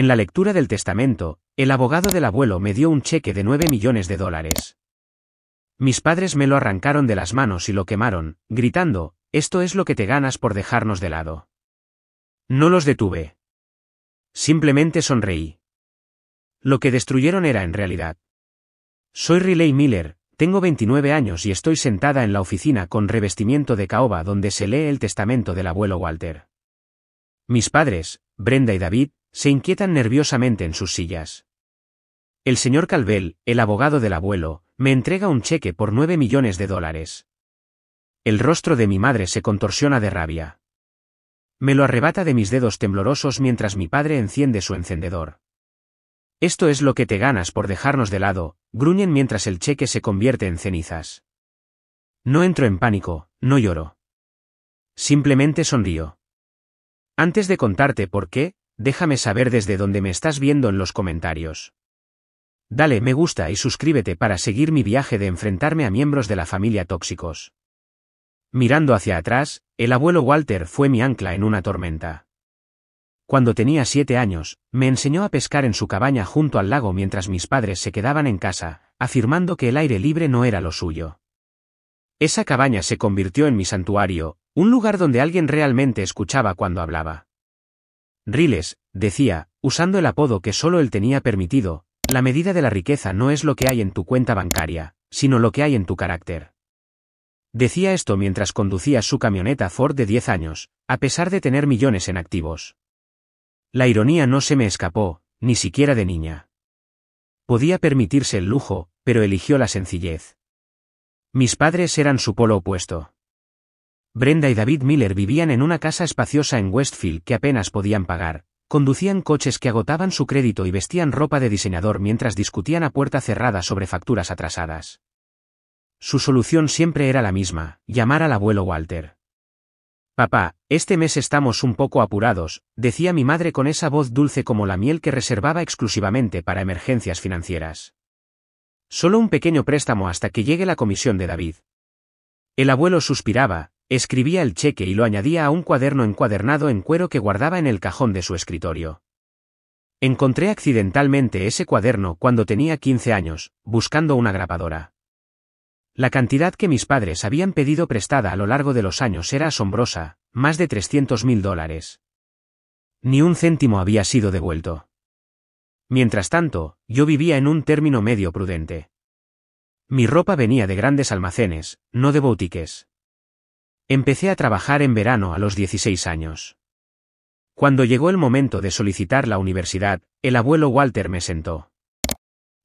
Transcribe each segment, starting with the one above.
En la lectura del testamento, el abogado del abuelo me dio un cheque de $9 millones. Mis padres me lo arrancaron de las manos y lo quemaron, gritando, «Esto es lo que te ganas por dejarnos de lado». No los detuve. Simplemente sonreí. Lo que destruyeron era en realidad. Soy Riley Miller, tengo 29 años y estoy sentada en la oficina con revestimiento de caoba donde se lee el testamento del abuelo Walter. Mis padres, Brenda y David, se inquietan nerviosamente en sus sillas. El señor Calvel, el abogado del abuelo, me entrega un cheque por $9 millones. El rostro de mi madre se contorsiona de rabia. Me lo arrebata de mis dedos temblorosos mientras mi padre enciende su encendedor. Esto es lo que te ganas por dejarnos de lado, gruñen mientras el cheque se convierte en cenizas. No entro en pánico, no lloro. Simplemente sonrío. Antes de contarte por qué, déjame saber desde dónde me estás viendo en los comentarios. Dale me gusta y suscríbete para seguir mi viaje de enfrentarme a miembros de la familia tóxicos. Mirando hacia atrás, el abuelo Walter fue mi ancla en una tormenta. Cuando tenía 7 años, me enseñó a pescar en su cabaña junto al lago mientras mis padres se quedaban en casa, afirmando que el aire libre no era lo suyo. Esa cabaña se convirtió en mi santuario, un lugar donde alguien realmente escuchaba cuando hablaba. Riles, decía, usando el apodo que solo él tenía permitido, la medida de la riqueza no es lo que hay en tu cuenta bancaria, sino lo que hay en tu carácter. Decía esto mientras conducía su camioneta Ford de 10 años, a pesar de tener millones en activos. La ironía no se me escapó, ni siquiera de niña. Podía permitirse el lujo, pero eligió la sencillez. Mis padres eran su polo opuesto. Brenda y David Miller vivían en una casa espaciosa en Westfield que apenas podían pagar, conducían coches que agotaban su crédito y vestían ropa de diseñador mientras discutían a puerta cerrada sobre facturas atrasadas. Su solución siempre era la misma, llamar al abuelo Walter. «Papá, este mes estamos un poco apurados», decía mi madre con esa voz dulce como la miel que reservaba exclusivamente para emergencias financieras. «Solo un pequeño préstamo hasta que llegue la comisión de David». El abuelo suspiraba, escribía el cheque y lo añadía a un cuaderno encuadernado en cuero que guardaba en el cajón de su escritorio. Encontré accidentalmente ese cuaderno cuando tenía 15 años, buscando una grapadora. La cantidad que mis padres habían pedido prestada a lo largo de los años era asombrosa, más de $300.000. Ni un céntimo había sido devuelto. Mientras tanto, yo vivía en un término medio prudente. Mi ropa venía de grandes almacenes, no de boutiques. Empecé a trabajar en verano a los 16 años. Cuando llegó el momento de solicitar la universidad, el abuelo Walter me sentó.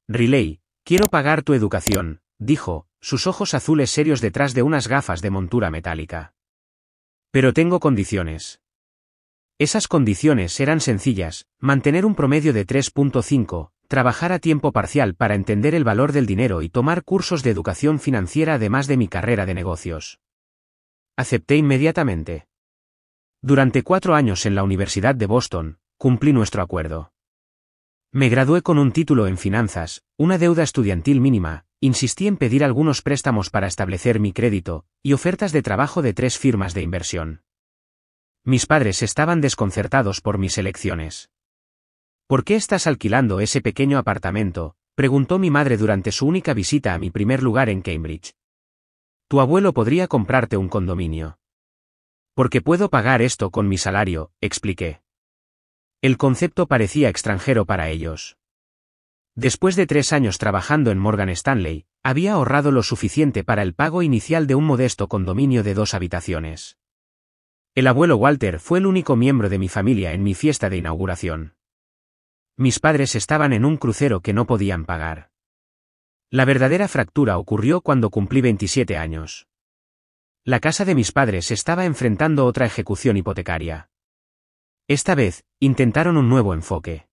«Riley, quiero pagar tu educación», dijo, sus ojos azules serios detrás de unas gafas de montura metálica. «Pero tengo condiciones». Esas condiciones eran sencillas: mantener un promedio de 3.5, trabajar a tiempo parcial para entender el valor del dinero y tomar cursos de educación financiera además de mi carrera de negocios. Acepté inmediatamente. Durante 4 años en la Universidad de Boston, cumplí nuestro acuerdo. Me gradué con un título en finanzas, una deuda estudiantil mínima, insistí en pedir algunos préstamos para establecer mi crédito, y ofertas de trabajo de 3 firmas de inversión. Mis padres estaban desconcertados por mis elecciones. «¿Por qué estás alquilando ese pequeño apartamento?», preguntó mi madre durante su única visita a mi primer lugar en Cambridge. «Tu abuelo podría comprarte un condominio». «Porque puedo pagar esto con mi salario», expliqué. El concepto parecía extranjero para ellos. Después de 3 años trabajando en Morgan Stanley, había ahorrado lo suficiente para el pago inicial de un modesto condominio de 2 habitaciones. El abuelo Walter fue el único miembro de mi familia en mi fiesta de inauguración. Mis padres estaban en un crucero que no podían pagar. La verdadera fractura ocurrió cuando cumplí 27 años. La casa de mis padres estaba enfrentando otra ejecución hipotecaria. Esta vez, intentaron un nuevo enfoque.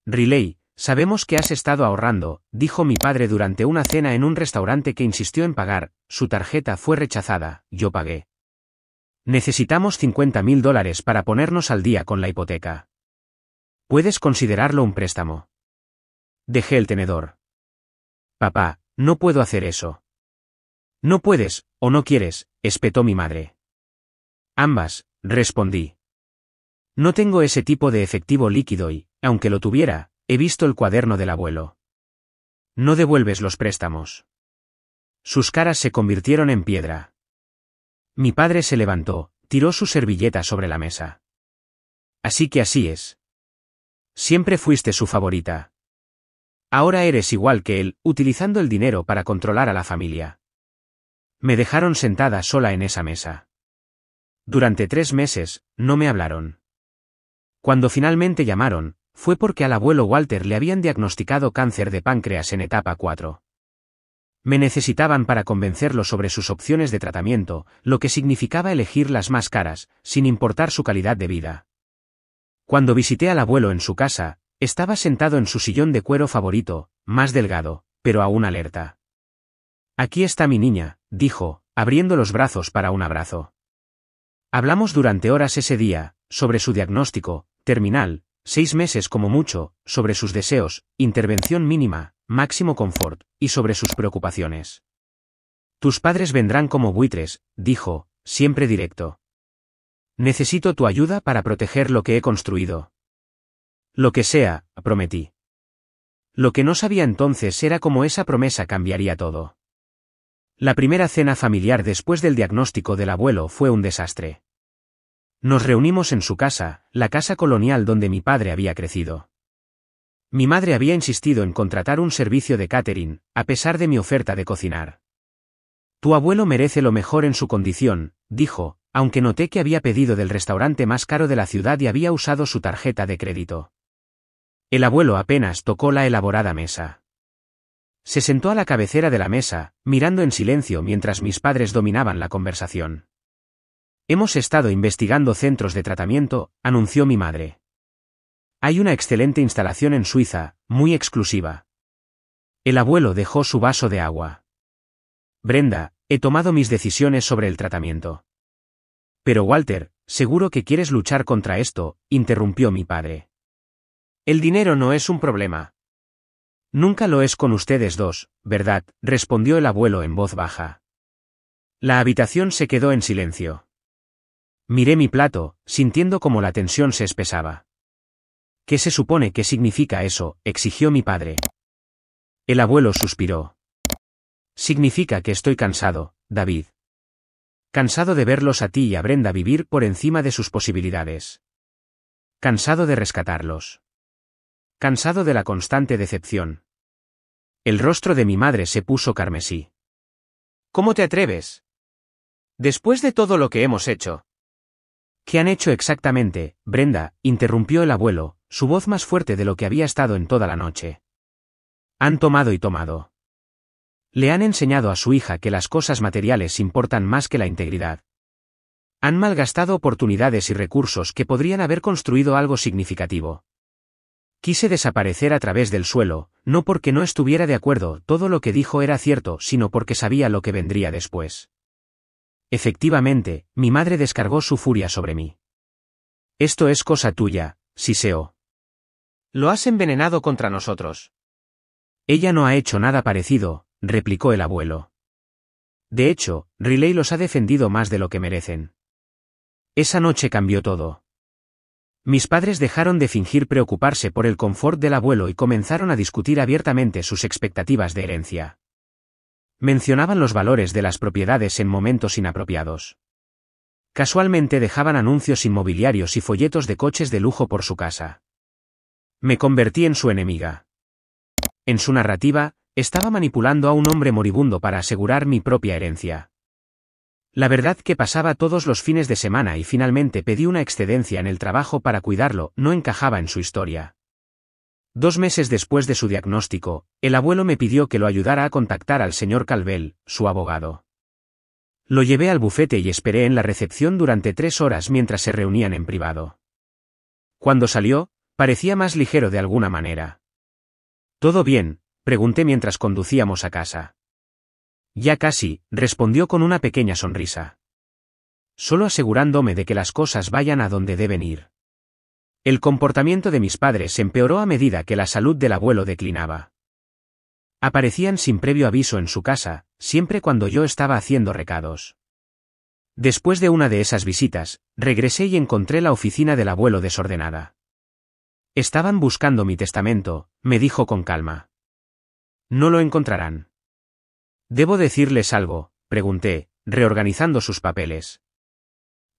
«Riley, sabemos que has estado ahorrando», dijo mi padre durante una cena en un restaurante que insistió en pagar, su tarjeta fue rechazada, yo pagué. «Necesitamos $50.000 para ponernos al día con la hipoteca. ¿Puedes considerarlo un préstamo?» Dejé el tenedor. «Papá, no puedo hacer eso». «No puedes, o no quieres», espetó mi madre. «Ambas», respondí. «No tengo ese tipo de efectivo líquido y, Aunque lo tuviera, he visto el cuaderno del abuelo. No devuelves los préstamos. Sus caras se convirtieron en piedra. Mi padre se levantó, tiró su servilleta sobre la mesa. Así que así es. Siempre fuiste su favorita. Ahora eres igual que él, utilizando el dinero para controlar a la familia. Me dejaron sentada sola en esa mesa. Durante 3 meses, no me hablaron. Cuando finalmente llamaron, fue porque al abuelo Walter le habían diagnosticado cáncer de páncreas en etapa 4. Me necesitaban para convencerlo sobre sus opciones de tratamiento, lo que significaba elegir las más caras, sin importar su calidad de vida. Cuando visité al abuelo en su casa, estaba sentado en su sillón de cuero favorito, más delgado, pero aún alerta. Aquí está mi niña, dijo, abriendo los brazos para un abrazo. Hablamos durante horas ese día, sobre su diagnóstico, terminal, 6 meses como mucho, sobre sus deseos, intervención mínima, máximo confort, y sobre sus preocupaciones. Tus padres vendrán como buitres, dijo, siempre directo. Necesito tu ayuda para proteger lo que he construido. Lo que sea, prometí. Lo que no sabía entonces era cómo esa promesa cambiaría todo. La primera cena familiar después del diagnóstico del abuelo fue un desastre. Nos reunimos en su casa, la casa colonial donde mi padre había crecido. Mi madre había insistido en contratar un servicio de catering, a pesar de mi oferta de cocinar. Tu abuelo merece lo mejor en su condición, dijo, aunque noté que había pedido del restaurante más caro de la ciudad y había usado su tarjeta de crédito. El abuelo apenas tocó la elaborada mesa. Se sentó a la cabecera de la mesa, mirando en silencio mientras mis padres dominaban la conversación. Hemos estado investigando centros de tratamiento, anunció mi madre. Hay una excelente instalación en Suiza, muy exclusiva. El abuelo dejó su vaso de agua. Brenda, he tomado mis decisiones sobre el tratamiento. Pero Walter, seguro que quieres luchar contra esto, interrumpió mi padre. El dinero no es un problema. Nunca lo es con ustedes dos, ¿verdad?, respondió el abuelo en voz baja. La habitación se quedó en silencio. Miré mi plato, sintiendo como la tensión se espesaba. ¿Qué se supone que significa eso?, exigió mi padre. El abuelo suspiró. Significa que estoy cansado, David. Cansado de verlos a ti y a Brenda vivir por encima de sus posibilidades. Cansado de rescatarlos. Cansado de la constante decepción. El rostro de mi madre se puso carmesí. ¿Cómo te atreves? Después de todo lo que hemos hecho. ¿Qué han hecho exactamente, Brenda?, interrumpió el abuelo, su voz más fuerte de lo que había estado en toda la noche. Han tomado y tomado. Le han enseñado a su hija que las cosas materiales importan más que la integridad. Han malgastado oportunidades y recursos que podrían haber construido algo significativo. Quise desaparecer a través del suelo, no porque no estuviera de acuerdo, todo lo que dijo era cierto, sino porque sabía lo que vendría después. Efectivamente, mi madre descargó su furia sobre mí. Esto es cosa tuya, siseó. Lo has envenenado contra nosotros. Ella no ha hecho nada parecido, replicó el abuelo. De hecho, Riley los ha defendido más de lo que merecen. Esa noche cambió todo. Mis padres dejaron de fingir preocuparse por el confort del abuelo y comenzaron a discutir abiertamente sus expectativas de herencia. Mencionaban los valores de las propiedades en momentos inapropiados. Casualmente dejaban anuncios inmobiliarios y folletos de coches de lujo por su casa. Me convertí en su enemiga. En su narrativa, estaba manipulando a un hombre moribundo para asegurar mi propia herencia. La verdad que pasaba todos los fines de semana y finalmente pedí una excedencia en el trabajo para cuidarlo, no encajaba en su historia. 2 meses después de su diagnóstico, el abuelo me pidió que lo ayudara a contactar al señor Calvel, su abogado. Lo llevé al bufete y esperé en la recepción durante 3 horas mientras se reunían en privado. Cuando salió, parecía más ligero de alguna manera. ¿Todo bien?, pregunté mientras conducíamos a casa. Ya casi, respondió con una pequeña sonrisa. Solo asegurándome de que las cosas vayan a donde deben ir. El comportamiento de mis padres empeoró a medida que la salud del abuelo declinaba. Aparecían sin previo aviso en su casa, siempre cuando yo estaba haciendo recados. Después de una de esas visitas, regresé y encontré la oficina del abuelo desordenada. Estaban buscando mi testamento, me dijo con calma. No lo encontrarán. ¿Debo decirles algo?, pregunté, reorganizando sus papeles.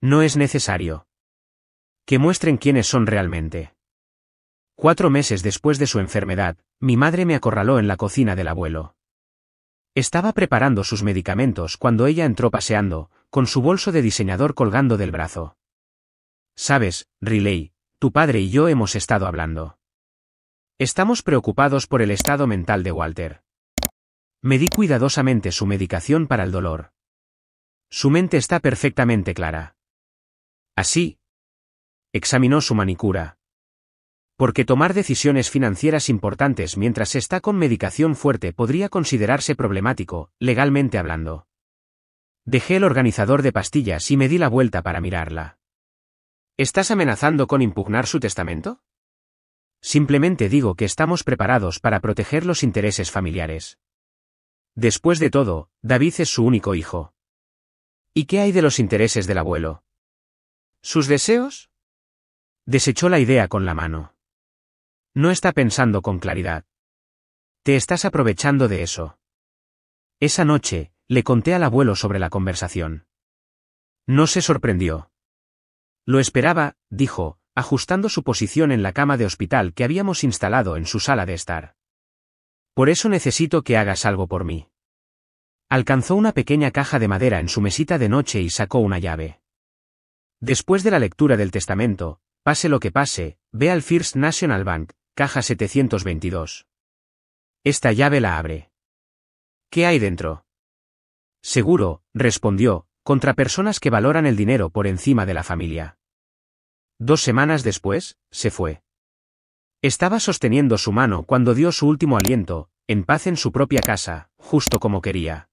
No es necesario. Que muestren quiénes son realmente. 4 meses después de su enfermedad, mi madre me acorraló en la cocina del abuelo. Estaba preparando sus medicamentos cuando ella entró paseando, con su bolso de diseñador colgando del brazo. Sabes, Riley, tu padre y yo hemos estado hablando. Estamos preocupados por el estado mental de Walter. Medí cuidadosamente su medicación para el dolor. Su mente está perfectamente clara. Así. Examinó su manicura. Porque tomar decisiones financieras importantes mientras está con medicación fuerte podría considerarse problemático, legalmente hablando. Dejé el organizador de pastillas y me di la vuelta para mirarla. ¿Estás amenazando con impugnar su testamento? Simplemente digo que estamos preparados para proteger los intereses familiares. Después de todo, David es su único hijo. ¿Y qué hay de los intereses del abuelo? ¿Sus deseos? Desechó la idea con la mano. No está pensando con claridad. Te estás aprovechando de eso. Esa noche, le conté al abuelo sobre la conversación. No se sorprendió. Lo esperaba, dijo, ajustando su posición en la cama de hospital que habíamos instalado en su sala de estar. Por eso necesito que hagas algo por mí. Alcanzó una pequeña caja de madera en su mesita de noche y sacó una llave. Después de la lectura del testamento, pase lo que pase, ve al First National Bank, caja 722. Esta llave la abre. ¿Qué hay dentro? Seguro, respondió, contra personas que valoran el dinero por encima de la familia. 2 semanas después, se fue. Estaba sosteniendo su mano cuando dio su último aliento, en paz en su propia casa, justo como quería.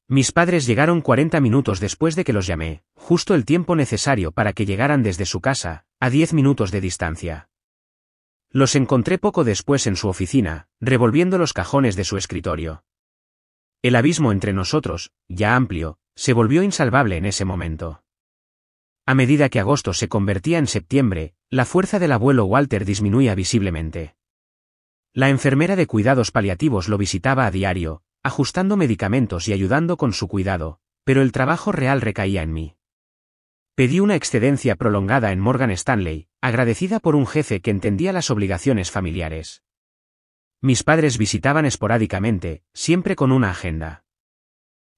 Mis padres llegaron 40 minutos después de que los llamé, justo el tiempo necesario para que llegaran desde su casa, a 10 minutos de distancia. Los encontré poco después en su oficina, revolviendo los cajones de su escritorio. El abismo entre nosotros, ya amplio, se volvió insalvable en ese momento. A medida que agosto se convertía en septiembre, la fuerza del abuelo Walter disminuía visiblemente. La enfermera de cuidados paliativos lo visitaba a diario, ajustando medicamentos y ayudando con su cuidado, pero el trabajo real recaía en mí. Pedí una excedencia prolongada en Morgan Stanley, agradecida por un jefe que entendía las obligaciones familiares. Mis padres visitaban esporádicamente, siempre con una agenda.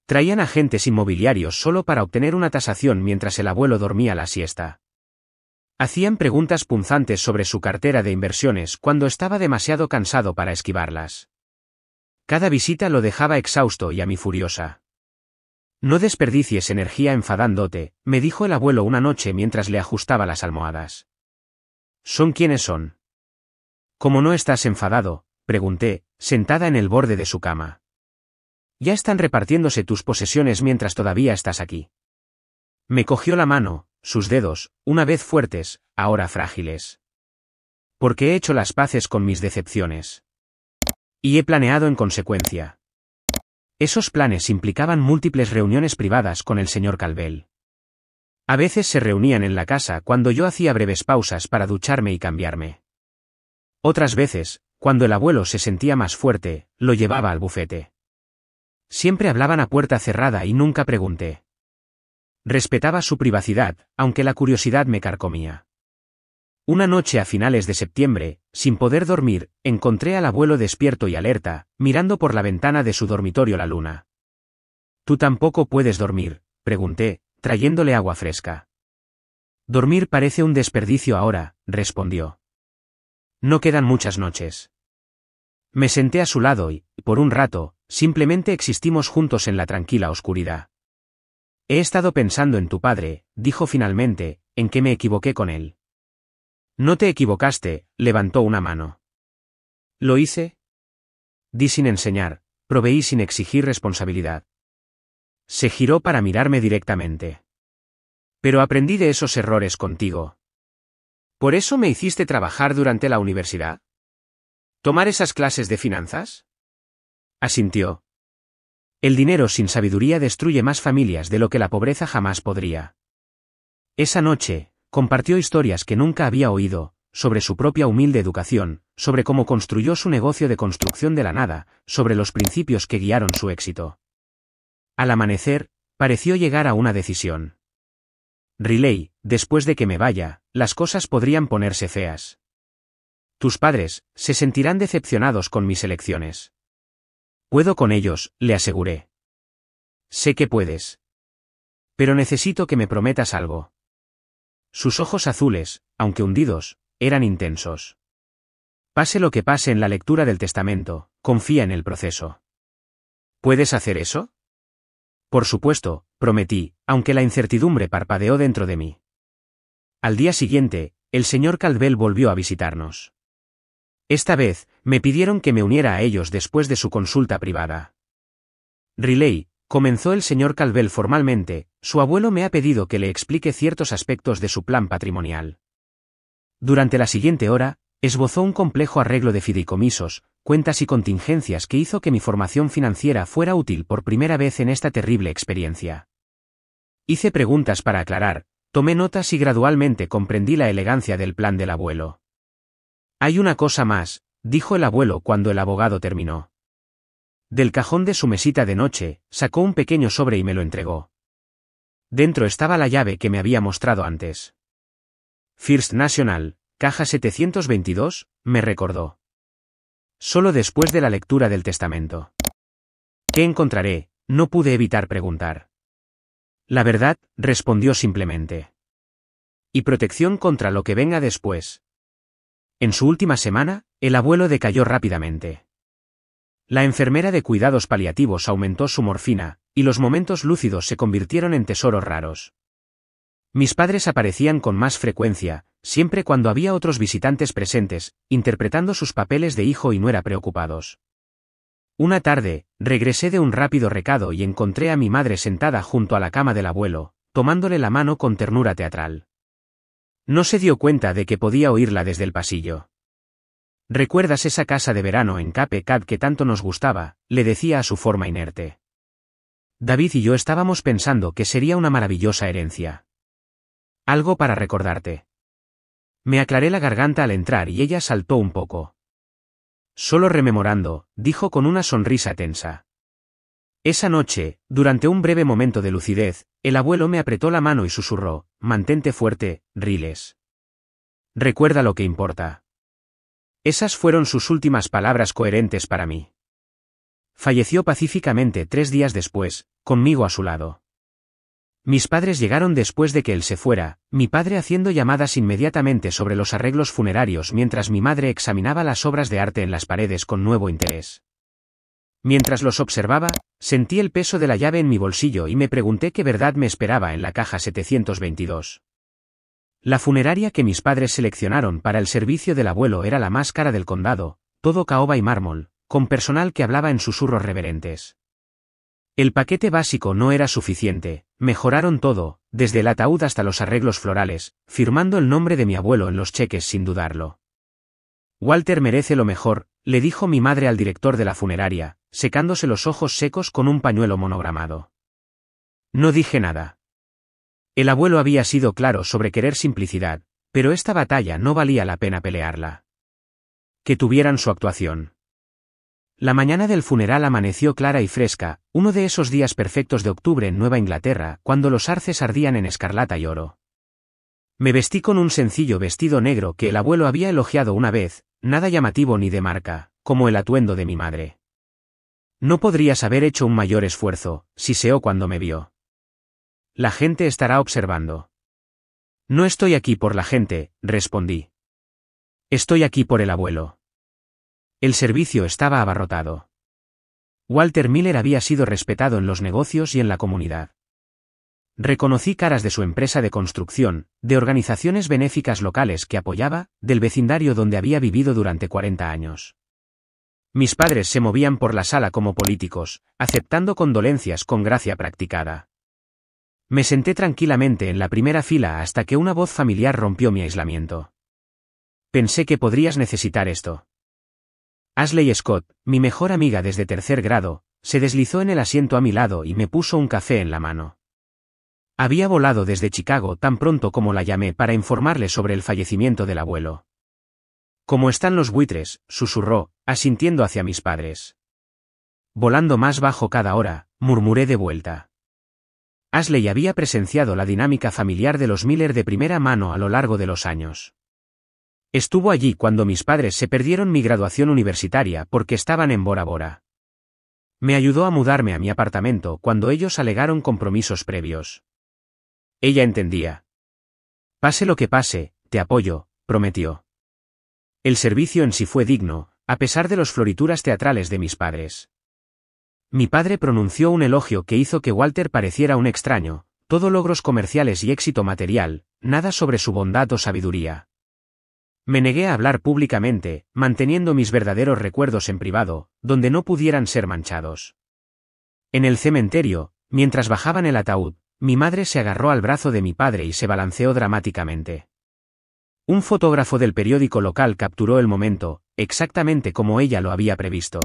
Traían agentes inmobiliarios solo para obtener una tasación mientras el abuelo dormía la siesta. Hacían preguntas punzantes sobre su cartera de inversiones cuando estaba demasiado cansado para esquivarlas. Cada visita lo dejaba exhausto y a mí furiosa. No desperdicies energía enfadándote, me dijo el abuelo una noche mientras le ajustaba las almohadas. ¿Son quiénes son? ¿Cómo no estás enfadado?, pregunté, sentada en el borde de su cama. Ya están repartiéndose tus posesiones mientras todavía estás aquí. Me cogió la mano, sus dedos, una vez fuertes, ahora frágiles. Porque he hecho las paces con mis decepciones. Y he planeado en consecuencia. Esos planes implicaban múltiples reuniones privadas con el señor Calvel. A veces se reunían en la casa cuando yo hacía breves pausas para ducharme y cambiarme. Otras veces, cuando el abuelo se sentía más fuerte, lo llevaba al bufete. Siempre hablaban a puerta cerrada y nunca pregunté. Respetaba su privacidad, aunque la curiosidad me carcomía. Una noche a finales de septiembre, sin poder dormir, encontré al abuelo despierto y alerta, mirando por la ventana de su dormitorio la luna. ¿Tú tampoco puedes dormir?, pregunté, trayéndole agua fresca. Dormir parece un desperdicio ahora, respondió. No quedan muchas noches. Me senté a su lado y, por un rato, simplemente existimos juntos en la tranquila oscuridad. He estado pensando en tu padre, dijo finalmente, en que me equivoqué con él. No te equivocaste, levantó una mano. ¿Lo hice? Di sin enseñar, proveí sin exigir responsabilidad. Se giró para mirarme directamente. Pero aprendí de esos errores contigo. ¿Por eso me hiciste trabajar durante la universidad? ¿Tomar esas clases de finanzas? Asintió. El dinero sin sabiduría destruye más familias de lo que la pobreza jamás podría. Esa noche, compartió historias que nunca había oído, sobre su propia humilde educación, sobre cómo construyó su negocio de construcción de la nada, sobre los principios que guiaron su éxito. Al amanecer, pareció llegar a una decisión. Riley, después de que me vaya, las cosas podrían ponerse feas. Tus padres se sentirán decepcionados con mis elecciones. Puedo con ellos, le aseguré. Sé que puedes. Pero necesito que me prometas algo. Sus ojos azules, aunque hundidos, eran intensos. Pase lo que pase en la lectura del testamento, confía en el proceso. ¿Puedes hacer eso? Por supuesto, prometí, aunque la incertidumbre parpadeó dentro de mí. Al día siguiente, el señor Caldwell volvió a visitarnos. Esta vez, me pidieron que me uniera a ellos después de su consulta privada. Riley, comenzó el señor Caldwell formalmente, su abuelo me ha pedido que le explique ciertos aspectos de su plan patrimonial. Durante la siguiente hora, esbozó un complejo arreglo de fideicomisos, cuentas y contingencias que hizo que mi formación financiera fuera útil por primera vez en esta terrible experiencia. Hice preguntas para aclarar, tomé notas y gradualmente comprendí la elegancia del plan del abuelo. Hay una cosa más, dijo el abuelo cuando el abogado terminó. Del cajón de su mesita de noche, sacó un pequeño sobre y me lo entregó. Dentro estaba la llave que me había mostrado antes. First National, caja 722, me recordó. Solo después de la lectura del testamento. ¿Qué encontraré? No pude evitar preguntar. La verdad, respondió simplemente. Y protección contra lo que venga después. En su última semana, el abuelo decayó rápidamente. La enfermera de cuidados paliativos aumentó su morfina, y los momentos lúcidos se convirtieron en tesoros raros. Mis padres aparecían con más frecuencia, siempre cuando había otros visitantes presentes, interpretando sus papeles de hijo y nuera preocupados. Una tarde, regresé de un rápido recado y encontré a mi madre sentada junto a la cama del abuelo, tomándole la mano con ternura teatral. No se dio cuenta de que podía oírla desde el pasillo. ¿Recuerdas esa casa de verano en Cape Cod que tanto nos gustaba?, le decía a su forma inerte. David y yo estábamos pensando que sería una maravillosa herencia. Algo para recordarte. Me aclaré la garganta al entrar y ella saltó un poco. Solo rememorando, dijo con una sonrisa tensa. Esa noche, durante un breve momento de lucidez, el abuelo me apretó la mano y susurró, mantente fuerte, Riles. Recuerda lo que importa. Esas fueron sus últimas palabras coherentes para mí. Falleció pacíficamente 3 días después, conmigo a su lado. Mis padres llegaron después de que él se fuera, mi padre haciendo llamadas inmediatamente sobre los arreglos funerarios mientras mi madre examinaba las obras de arte en las paredes con nuevo interés. Mientras los observaba, sentí el peso de la llave en mi bolsillo y me pregunté qué verdad me esperaba en la caja 722. La funeraria que mis padres seleccionaron para el servicio del abuelo era la más cara del condado, todo caoba y mármol, con personal que hablaba en susurros reverentes. El paquete básico no era suficiente, mejoraron todo, desde el ataúd hasta los arreglos florales, firmando el nombre de mi abuelo en los cheques sin dudarlo. Walter merece lo mejor, le dijo mi madre al director de la funeraria, secándose los ojos secos con un pañuelo monogramado. No dije nada. El abuelo había sido claro sobre querer simplicidad, pero esta batalla no valía la pena pelearla. Que tuvieran su actuación. La mañana del funeral amaneció clara y fresca, uno de esos días perfectos de octubre en Nueva Inglaterra, cuando los arces ardían en escarlata y oro. Me vestí con un sencillo vestido negro que el abuelo había elogiado una vez, nada llamativo ni de marca, como el atuendo de mi madre. No podrías haber hecho un mayor esfuerzo, siseó cuando me vio. La gente estará observando. No estoy aquí por la gente, respondí. Estoy aquí por el abuelo. El servicio estaba abarrotado. Walter Miller había sido respetado en los negocios y en la comunidad. Reconocí caras de su empresa de construcción, de organizaciones benéficas locales que apoyaba, del vecindario donde había vivido durante 40 años. Mis padres se movían por la sala como políticos, aceptando condolencias con gracia practicada. Me senté tranquilamente en la primera fila hasta que una voz familiar rompió mi aislamiento. Pensé que podrías necesitar esto. Ashley Scott, mi mejor amiga desde 3er grado, se deslizó en el asiento a mi lado y me puso un café en la mano. Había volado desde Chicago tan pronto como la llamé para informarle sobre el fallecimiento del abuelo. ¿Cómo están los buitres?, susurró, asintiendo hacia mis padres. Volando más bajo cada hora, murmuré de vuelta. Ashley había presenciado la dinámica familiar de los Miller de primera mano a lo largo de los años. Estuvo allí cuando mis padres se perdieron mi graduación universitaria porque estaban en Bora Bora. Me ayudó a mudarme a mi apartamento cuando ellos alegaron compromisos previos. Ella entendía. Pase lo que pase, te apoyo, prometió. El servicio en sí fue digno, a pesar de las florituras teatrales de mis padres. Mi padre pronunció un elogio que hizo que Walter pareciera un extraño, todo logros comerciales y éxito material, nada sobre su bondad o sabiduría. Me negué a hablar públicamente, manteniendo mis verdaderos recuerdos en privado, donde no pudieran ser manchados. En el cementerio, mientras bajaban el ataúd, mi madre se agarró al brazo de mi padre y se balanceó dramáticamente. Un fotógrafo del periódico local capturó el momento, exactamente como ella lo había previsto.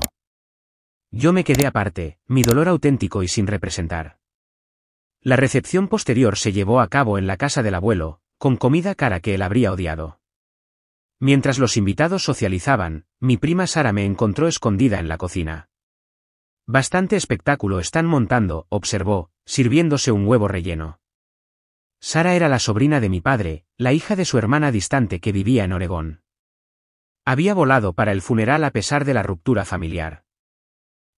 Yo me quedé aparte, mi dolor auténtico y sin representar. La recepción posterior se llevó a cabo en la casa del abuelo, con comida cara que él habría odiado. Mientras los invitados socializaban, mi prima Sara me encontró escondida en la cocina. Bastante espectáculo están montando, observó, sirviéndose un huevo relleno. Sara era la sobrina de mi padre, la hija de su hermana distante que vivía en Oregón. Había volado para el funeral a pesar de la ruptura familiar.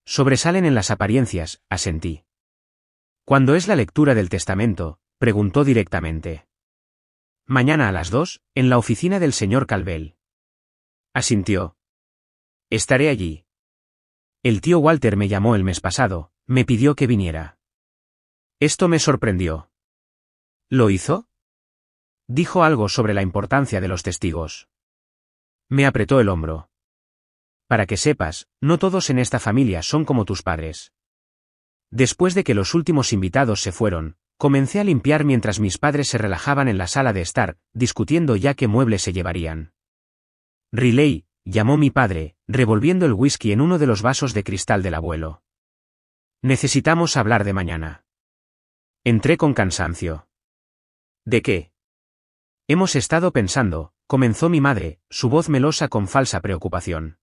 Sobresalen en las apariencias, asentí. ¿Cuándo es la lectura del testamento?, preguntó directamente. Mañana a las 2, en la oficina del señor Calvel. Asintió. Estaré allí. El tío Walter me llamó el mes pasado, me pidió que viniera. Esto me sorprendió. ¿Lo hizo? Dijo algo sobre la importancia de los testigos. Me apretó el hombro. Para que sepas, no todos en esta familia son como tus padres. Después de que los últimos invitados se fueron, comencé a limpiar mientras mis padres se relajaban en la sala de estar, discutiendo ya qué muebles se llevarían. Riley, llamó mi padre, revolviendo el whisky en uno de los vasos de cristal del abuelo. Necesitamos hablar de mañana. Entré con cansancio. ¿De qué? Hemos estado pensando, comenzó mi madre, su voz melosa con falsa preocupación.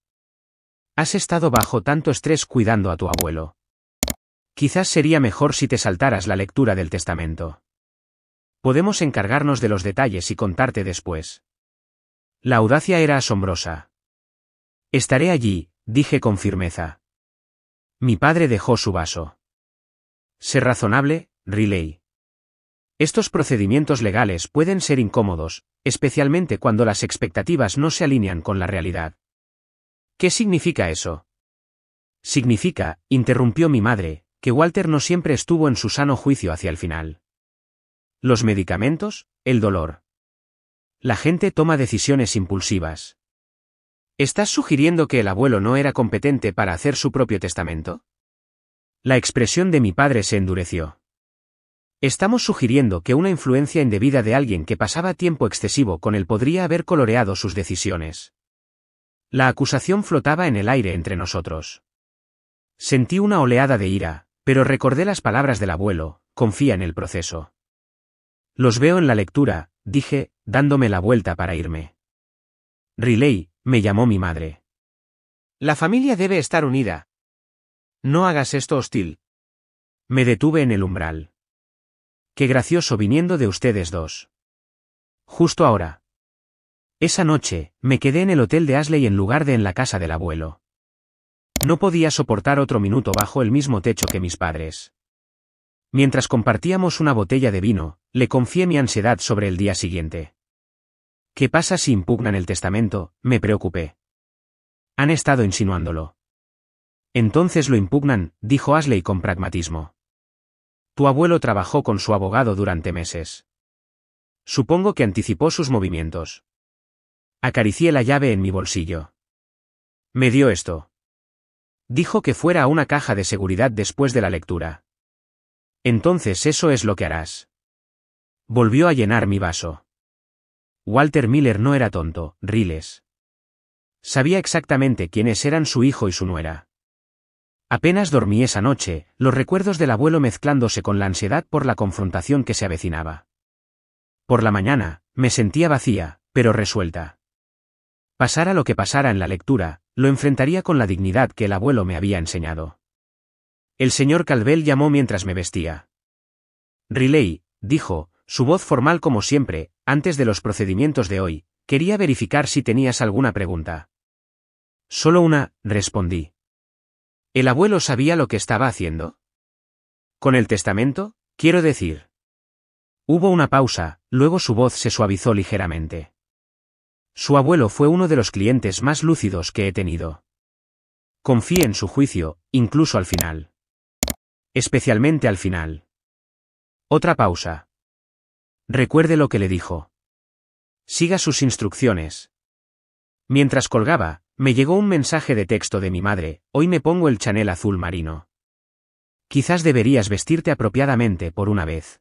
Has estado bajo tanto estrés cuidando a tu abuelo. Quizás sería mejor si te saltaras la lectura del testamento. Podemos encargarnos de los detalles y contarte después. La audacia era asombrosa. Estaré allí, dije con firmeza. Mi padre dejó su vaso. Sé razonable, Riley. Estos procedimientos legales pueden ser incómodos, especialmente cuando las expectativas no se alinean con la realidad. ¿Qué significa eso? Significa, interrumpió mi madre, que Walter no siempre estuvo en su sano juicio hacia el final. Los medicamentos, el dolor. La gente toma decisiones impulsivas. ¿Estás sugiriendo que el abuelo no era competente para hacer su propio testamento? La expresión de mi padre se endureció. Estamos sugiriendo que una influencia indebida de alguien que pasaba tiempo excesivo con él podría haber coloreado sus decisiones. La acusación flotaba en el aire entre nosotros. Sentí una oleada de ira, pero recordé las palabras del abuelo, confía en el proceso. Los veo en la lectura, dije, dándome la vuelta para irme. Riley, me llamó mi madre. La familia debe estar unida. No hagas esto hostil. Me detuve en el umbral. Qué gracioso viniendo de ustedes dos. Justo ahora. Esa noche, me quedé en el hotel de Ashley en lugar de en la casa del abuelo. No podía soportar otro minuto bajo el mismo techo que mis padres. Mientras compartíamos una botella de vino, le confié mi ansiedad sobre el día siguiente. ¿Qué pasa si impugnan el testamento?, me preocupé. Han estado insinuándolo. Entonces lo impugnan, dijo Ashley con pragmatismo. Tu abuelo trabajó con su abogado durante meses. Supongo que anticipó sus movimientos. Acaricié la llave en mi bolsillo. Me dio esto. Dijo que fuera a una caja de seguridad después de la lectura. Entonces eso es lo que harás. Volvió a llenar mi vaso. Walter Miller no era tonto, Riles. Sabía exactamente quiénes eran su hijo y su nuera. Apenas dormí esa noche, los recuerdos del abuelo mezclándose con la ansiedad por la confrontación que se avecinaba. Por la mañana, me sentía vacía, pero resuelta. Pasara lo que pasara en la lectura, lo enfrentaría con la dignidad que el abuelo me había enseñado. El señor Calvel llamó mientras me vestía. Riley, dijo, su voz formal como siempre, antes de los procedimientos de hoy, quería verificar si tenías alguna pregunta. Solo una, respondí. ¿El abuelo sabía lo que estaba haciendo? ¿Con el testamento? Quiero decir. Hubo una pausa, luego su voz se suavizó ligeramente. Su abuelo fue uno de los clientes más lúcidos que he tenido. Confíe en su juicio, incluso al final. Especialmente al final. Otra pausa. Recuerde lo que le dijo. Siga sus instrucciones. Mientras colgaba, me llegó un mensaje de texto de mi madre: hoy me pongo el Chanel azul marino. Quizás deberías vestirte apropiadamente por una vez.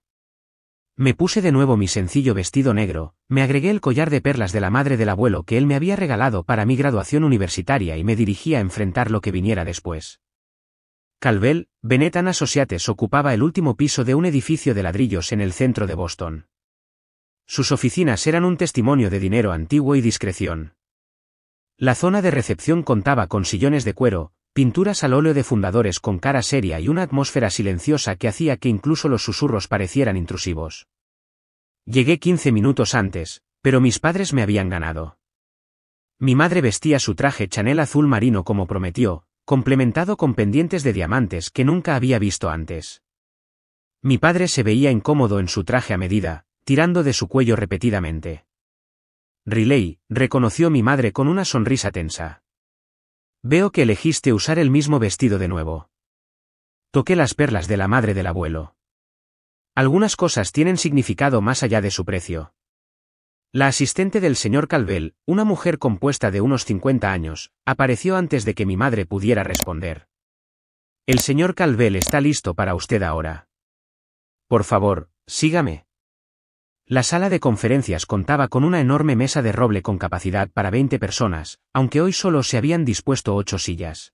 Me puse de nuevo mi sencillo vestido negro, me agregué el collar de perlas de la madre del abuelo que él me había regalado para mi graduación universitaria y me dirigí a enfrentar lo que viniera después. Calvel, Bennett & Associates ocupaba el último piso de un edificio de ladrillos en el centro de Boston. Sus oficinas eran un testimonio de dinero antiguo y discreción. La zona de recepción contaba con sillones de cuero, pinturas al óleo de fundadores con cara seria y una atmósfera silenciosa que hacía que incluso los susurros parecieran intrusivos. Llegué 15 minutos antes, pero mis padres me habían ganado. Mi madre vestía su traje Chanel azul marino como prometió, complementado con pendientes de diamantes que nunca había visto antes. Mi padre se veía incómodo en su traje a medida, tirando de su cuello repetidamente. Riley, reconoció mi madre con una sonrisa tensa. Veo que elegiste usar el mismo vestido de nuevo. Toqué las perlas de la madre del abuelo. Algunas cosas tienen significado más allá de su precio. La asistente del señor Calvel, una mujer compuesta de unos 50 años, apareció antes de que mi madre pudiera responder. El señor Calvel está listo para usted ahora. Por favor, sígame. La sala de conferencias contaba con una enorme mesa de roble con capacidad para 20 personas, aunque hoy solo se habían dispuesto 8 sillas.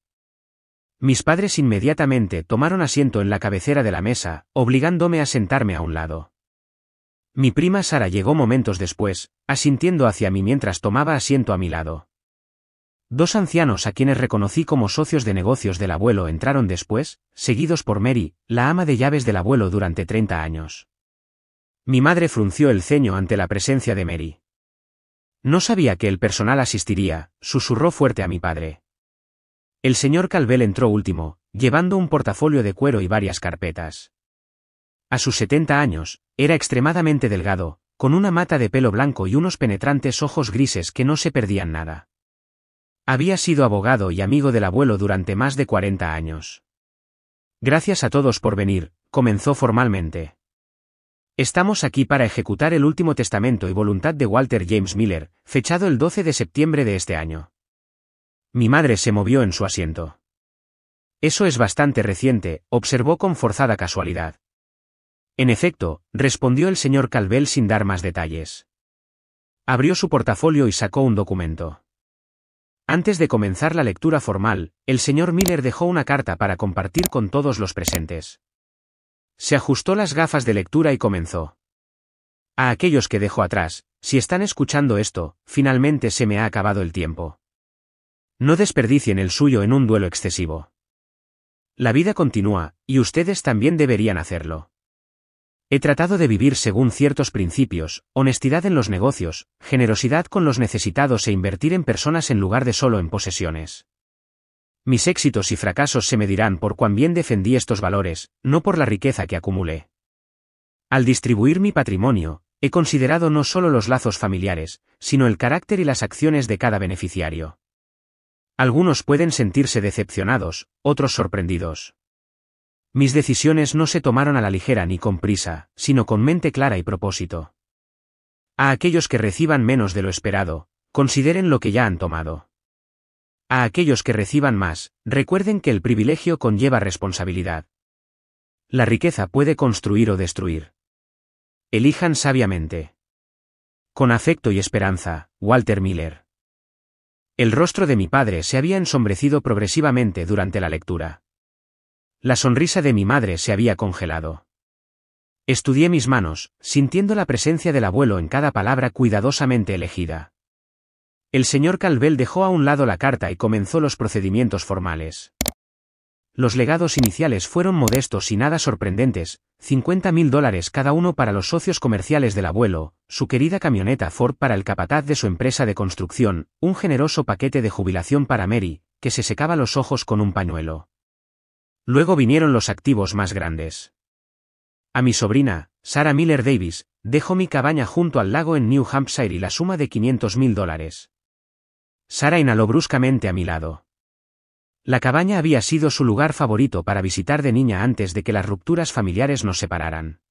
Mis padres inmediatamente tomaron asiento en la cabecera de la mesa, obligándome a sentarme a un lado. Mi prima Sara llegó momentos después, asintiendo hacia mí mientras tomaba asiento a mi lado. 2 ancianos a quienes reconocí como socios de negocios del abuelo entraron después, seguidos por Mary, la ama de llaves del abuelo durante 30 años. Mi madre frunció el ceño ante la presencia de Mary. No sabía que el personal asistiría, susurró fuerte a mi padre. El señor Calvel entró último, llevando un portafolio de cuero y varias carpetas. A sus 70 años, era extremadamente delgado, con una mata de pelo blanco y unos penetrantes ojos grises que no se perdían nada. Había sido abogado y amigo del abuelo durante más de 40 años. Gracias a todos por venir, comenzó formalmente. Estamos aquí para ejecutar el último testamento y voluntad de Walter James Miller, fechado el 12 de septiembre de este año. Mi madre se movió en su asiento. Eso es bastante reciente, observó con forzada casualidad. En efecto, respondió el señor Calvel sin dar más detalles. Abrió su portafolio y sacó un documento. Antes de comenzar la lectura formal, el señor Miller dejó una carta para compartir con todos los presentes. Se ajustó las gafas de lectura y comenzó. A aquellos que dejo atrás, si están escuchando esto, finalmente se me ha acabado el tiempo. No desperdicien el suyo en un duelo excesivo. La vida continúa, y ustedes también deberían hacerlo. He tratado de vivir según ciertos principios: honestidad en los negocios, generosidad con los necesitados e invertir en personas en lugar de solo en posesiones. Mis éxitos y fracasos se medirán por cuán bien defendí estos valores, no por la riqueza que acumulé. Al distribuir mi patrimonio, he considerado no solo los lazos familiares, sino el carácter y las acciones de cada beneficiario. Algunos pueden sentirse decepcionados, otros sorprendidos. Mis decisiones no se tomaron a la ligera ni con prisa, sino con mente clara y propósito. A aquellos que reciban menos de lo esperado, consideren lo que ya han tomado. A aquellos que reciban más, recuerden que el privilegio conlleva responsabilidad. La riqueza puede construir o destruir. Elijan sabiamente. Con afecto y esperanza, Walter Miller. El rostro de mi padre se había ensombrecido progresivamente durante la lectura. La sonrisa de mi madre se había congelado. Estudié mis manos, sintiendo la presencia del abuelo en cada palabra cuidadosamente elegida. El señor Calvel dejó a un lado la carta y comenzó los procedimientos formales. Los legados iniciales fueron modestos y nada sorprendentes, $50.000 cada uno para los socios comerciales del abuelo, su querida camioneta Ford para el capataz de su empresa de construcción, un generoso paquete de jubilación para Mary, que se secaba los ojos con un pañuelo. Luego vinieron los activos más grandes. A mi sobrina, Sarah Miller Davis, dejó mi cabaña junto al lago en New Hampshire y la suma de $500.000. Sarah inhaló bruscamente a mi lado. La cabaña había sido su lugar favorito para visitar de niña antes de que las rupturas familiares nos separaran.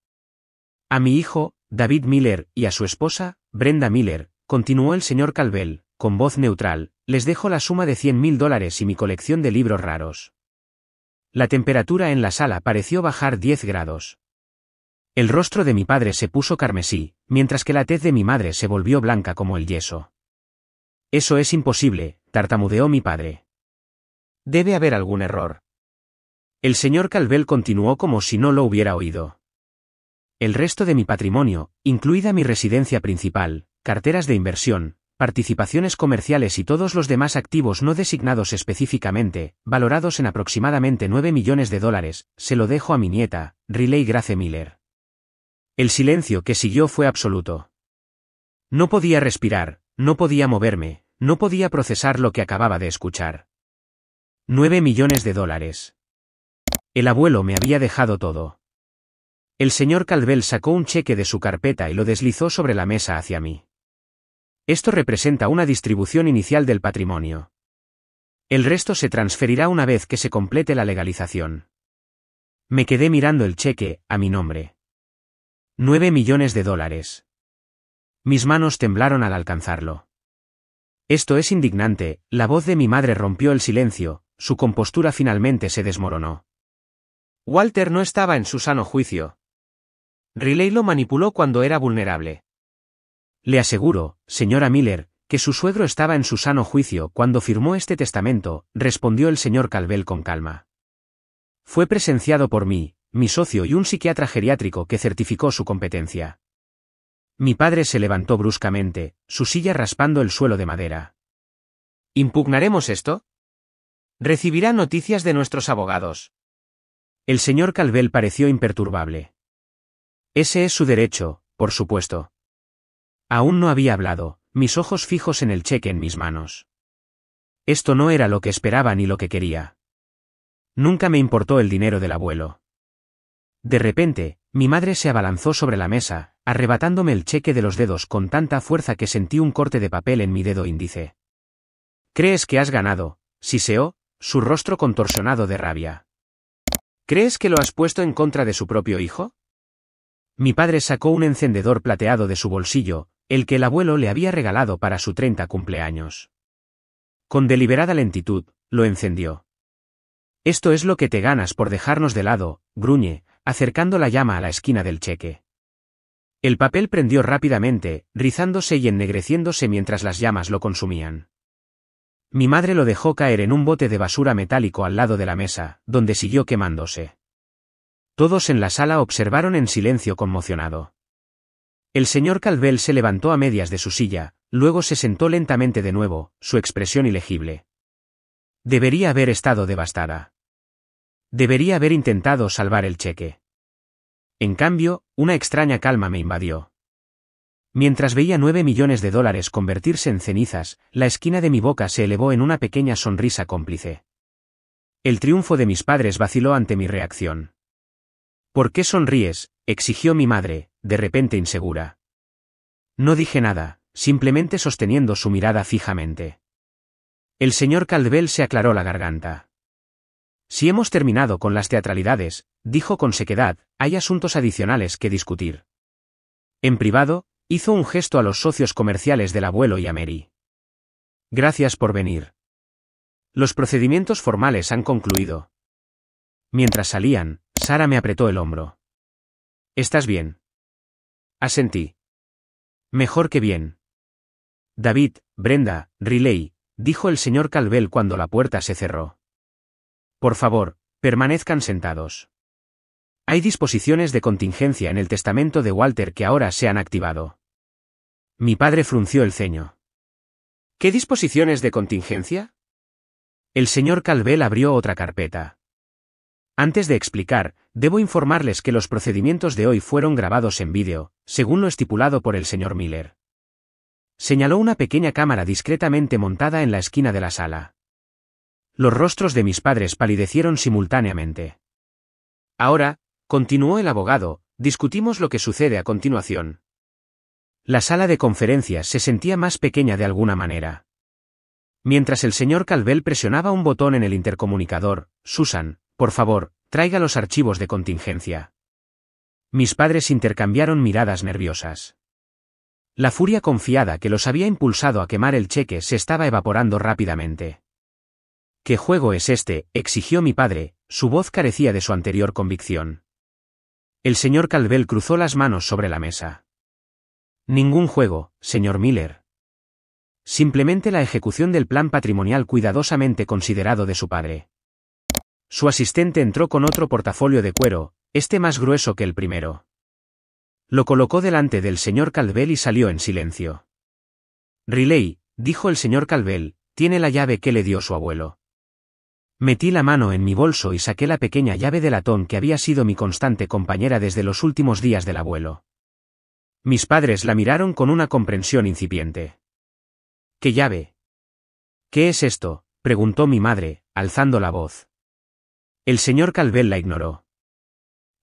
A mi hijo, David Miller, y a su esposa, Brenda Miller, continuó el señor Calvel, con voz neutral, les dejo la suma de $100.000 y mi colección de libros raros. La temperatura en la sala pareció bajar 10 grados. El rostro de mi padre se puso carmesí, mientras que la tez de mi madre se volvió blanca como el yeso. Eso es imposible, tartamudeó mi padre. Debe haber algún error. El señor Calvel continuó como si no lo hubiera oído. El resto de mi patrimonio, incluida mi residencia principal, carteras de inversión, participaciones comerciales y todos los demás activos no designados específicamente, valorados en aproximadamente $9 millones, se lo dejo a mi nieta, Riley Grace Miller. El silencio que siguió fue absoluto. No podía respirar, no podía moverme, no podía procesar lo que acababa de escuchar. $9 millones. El abuelo me había dejado todo. El señor Calvel sacó un cheque de su carpeta y lo deslizó sobre la mesa hacia mí. Esto representa una distribución inicial del patrimonio. El resto se transferirá una vez que se complete la legalización. Me quedé mirando el cheque, a mi nombre. $9 millones. Mis manos temblaron al alcanzarlo. Esto es indignante, la voz de mi madre rompió el silencio, su compostura finalmente se desmoronó. Walter no estaba en su sano juicio. Riley lo manipuló cuando era vulnerable. Le aseguro, señora Miller, que su suegro estaba en su sano juicio cuando firmó este testamento, respondió el señor Calvel con calma. Fue presenciado por mí, mi socio y un psiquiatra geriátrico que certificó su competencia. Mi padre se levantó bruscamente, su silla raspando el suelo de madera. ¿Impugnaremos esto? Recibirá noticias de nuestros abogados. El señor Calvel pareció imperturbable. Ese es su derecho, por supuesto. Aún no había hablado, mis ojos fijos en el cheque en mis manos. Esto no era lo que esperaba ni lo que quería. Nunca me importó el dinero del abuelo. De repente, mi madre se abalanzó sobre la mesa, arrebatándome el cheque de los dedos con tanta fuerza que sentí un corte de papel en mi dedo índice. ¿Crees que has ganado?, siseó, su rostro contorsionado de rabia. ¿Crees que lo has puesto en contra de su propio hijo? Mi padre sacó un encendedor plateado de su bolsillo, el que el abuelo le había regalado para su 30 cumpleaños. Con deliberada lentitud, lo encendió. Esto es lo que te ganas por dejarnos de lado, gruñe, acercando la llama a la esquina del cheque. El papel prendió rápidamente, rizándose y ennegreciéndose mientras las llamas lo consumían. Mi madre lo dejó caer en un bote de basura metálico al lado de la mesa, donde siguió quemándose. Todos en la sala observaron en silencio conmocionado. El señor Calvel se levantó a medias de su silla, luego se sentó lentamente de nuevo, su expresión ilegible. Debería haber estado devastada. Debería haber intentado salvar el cheque. En cambio, una extraña calma me invadió. Mientras veía $9 millones convertirse en cenizas, la esquina de mi boca se elevó en una pequeña sonrisa cómplice. El triunfo de mis padres vaciló ante mi reacción. ¿Por qué sonríes?, exigió mi madre, de repente insegura. No dije nada, simplemente sosteniendo su mirada fijamente. El señor Calvel se aclaró la garganta. Si hemos terminado con las teatralidades, dijo con sequedad, hay asuntos adicionales que discutir. En privado, hizo un gesto a los socios comerciales del abuelo y a Mary. Gracias por venir. Los procedimientos formales han concluido. Mientras salían, Sarah me apretó el hombro. ¿Estás bien? Asentí. Mejor que bien. David, Brenda, Riley, dijo el señor Calvel cuando la puerta se cerró. Por favor, permanezcan sentados. Hay disposiciones de contingencia en el testamento de Walter que ahora se han activado. Mi padre frunció el ceño. ¿Qué disposiciones de contingencia? El señor Calvel abrió otra carpeta. Antes de explicar, debo informarles que los procedimientos de hoy fueron grabados en vídeo, según lo estipulado por el señor Miller. Señaló una pequeña cámara discretamente montada en la esquina de la sala. Los rostros de mis padres palidecieron simultáneamente. Ahora, continuó el abogado, discutimos lo que sucede a continuación. La sala de conferencias se sentía más pequeña de alguna manera. Mientras el señor Calvel presionaba un botón en el intercomunicador, Susan, por favor, traiga los archivos de contingencia. Mis padres intercambiaron miradas nerviosas. La furia confiada que los había impulsado a quemar el cheque se estaba evaporando rápidamente. ¿Qué juego es este?, exigió mi padre, su voz carecía de su anterior convicción. El señor Calvel cruzó las manos sobre la mesa. Ningún juego, señor Miller. Simplemente la ejecución del plan patrimonial cuidadosamente considerado de su padre. Su asistente entró con otro portafolio de cuero, este más grueso que el primero. Lo colocó delante del señor Calvel y salió en silencio. Riley, dijo el señor Calvel, tiene la llave que le dio su abuelo. Metí la mano en mi bolso y saqué la pequeña llave de latón que había sido mi constante compañera desde los últimos días del abuelo. Mis padres la miraron con una comprensión incipiente. ¿Qué llave? ¿Qué es esto?, preguntó mi madre, alzando la voz. El señor Calvel la ignoró.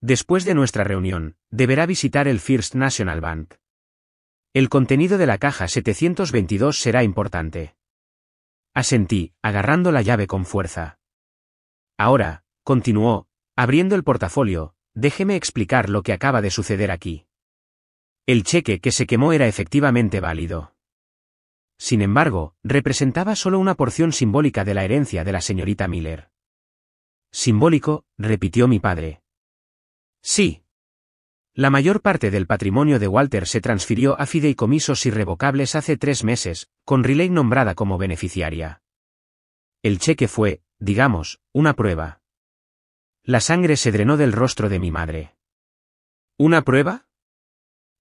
Después de nuestra reunión, deberá visitar el First National Bank. El contenido de la caja 722 será importante. Asentí, agarrando la llave con fuerza. Ahora, continuó, abriendo el portafolio, déjeme explicar lo que acaba de suceder aquí. El cheque que se quemó era efectivamente válido. Sin embargo, representaba solo una porción simbólica de la herencia de la señorita Miller. Simbólico, repitió mi padre. Sí. La mayor parte del patrimonio de Walter se transfirió a fideicomisos irrevocables hace 3 meses, con Riley nombrada como beneficiaria. El cheque fue, digamos, una prueba. La sangre se drenó del rostro de mi madre. ¿Una prueba?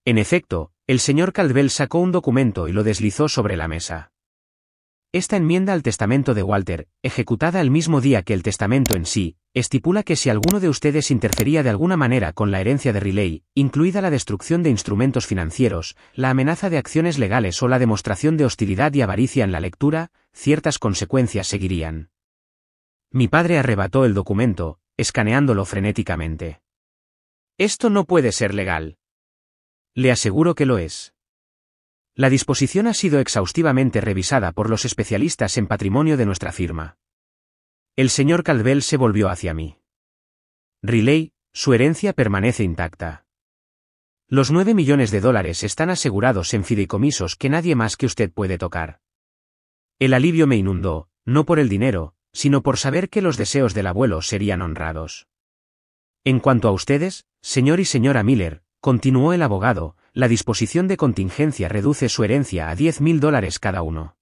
En efecto, el señor Calvel sacó un documento y lo deslizó sobre la mesa. Esta enmienda al testamento de Walter, ejecutada el mismo día que el testamento en sí, estipula que si alguno de ustedes interfería de alguna manera con la herencia de Riley, incluida la destrucción de instrumentos financieros, la amenaza de acciones legales o la demostración de hostilidad y avaricia en la lectura, ciertas consecuencias seguirían. Mi padre arrebató el documento, escaneándolo frenéticamente. Esto no puede ser legal. Le aseguro que lo es. La disposición ha sido exhaustivamente revisada por los especialistas en patrimonio de nuestra firma. El señor Calvel se volvió hacia mí. Riley, su herencia permanece intacta. Los 9 millones de dólares están asegurados en fideicomisos que nadie más que usted puede tocar. El alivio me inundó, no por el dinero, sino por saber que los deseos del abuelo serían honrados. En cuanto a ustedes, señor y señora Miller, continuó el abogado, la disposición de contingencia reduce su herencia a $10.000 cada uno.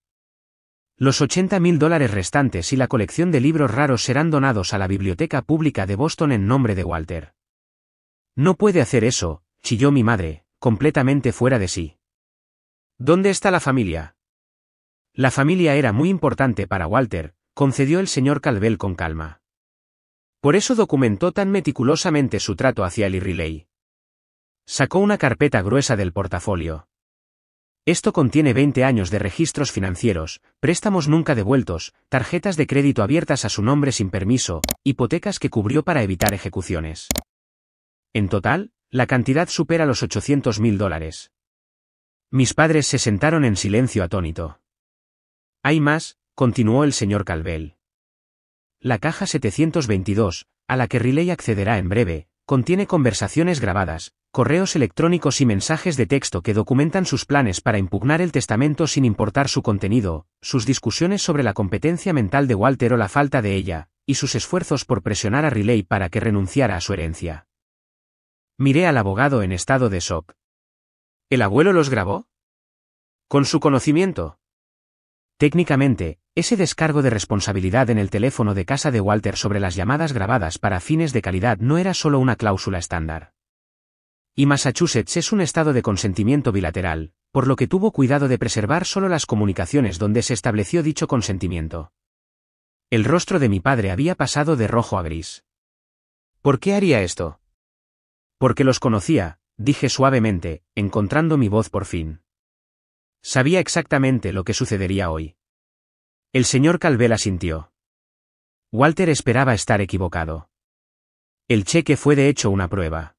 Los $80.000 restantes y la colección de libros raros serán donados a la Biblioteca Pública de Boston en nombre de Walter. No puede hacer eso, chilló mi madre, completamente fuera de sí. ¿Dónde está la familia? La familia era muy importante para Walter, concedió el señor Calvel con calma. Por eso documentó tan meticulosamente su trato hacia él y Riley. Sacó una carpeta gruesa del portafolio. Esto contiene 20 años de registros financieros, préstamos nunca devueltos, tarjetas de crédito abiertas a su nombre sin permiso, hipotecas que cubrió para evitar ejecuciones. En total, la cantidad supera los $800.000. Mis padres se sentaron en silencio atónito. Hay más, continuó el señor Calvel. La caja 722, a la que Riley accederá en breve, contiene conversaciones grabadas, correos electrónicos y mensajes de texto que documentan sus planes para impugnar el testamento sin importar su contenido, sus discusiones sobre la competencia mental de Walter o la falta de ella, y sus esfuerzos por presionar a Riley para que renunciara a su herencia. Miré al abogado en estado de shock. ¿El abuelo los grabó? ¿Con su conocimiento? Técnicamente, ese descargo de responsabilidad en el teléfono de casa de Walter sobre las llamadas grabadas para fines de calidad no era solo una cláusula estándar. Y Massachusetts es un estado de consentimiento bilateral, por lo que tuvo cuidado de preservar solo las comunicaciones donde se estableció dicho consentimiento. El rostro de mi padre había pasado de rojo a gris. ¿Por qué haría esto? Porque los conocía, dije suavemente, encontrando mi voz por fin. Sabía exactamente lo que sucedería hoy. El señor Calvel asintió. Walter esperaba estar equivocado. El cheque fue de hecho una prueba.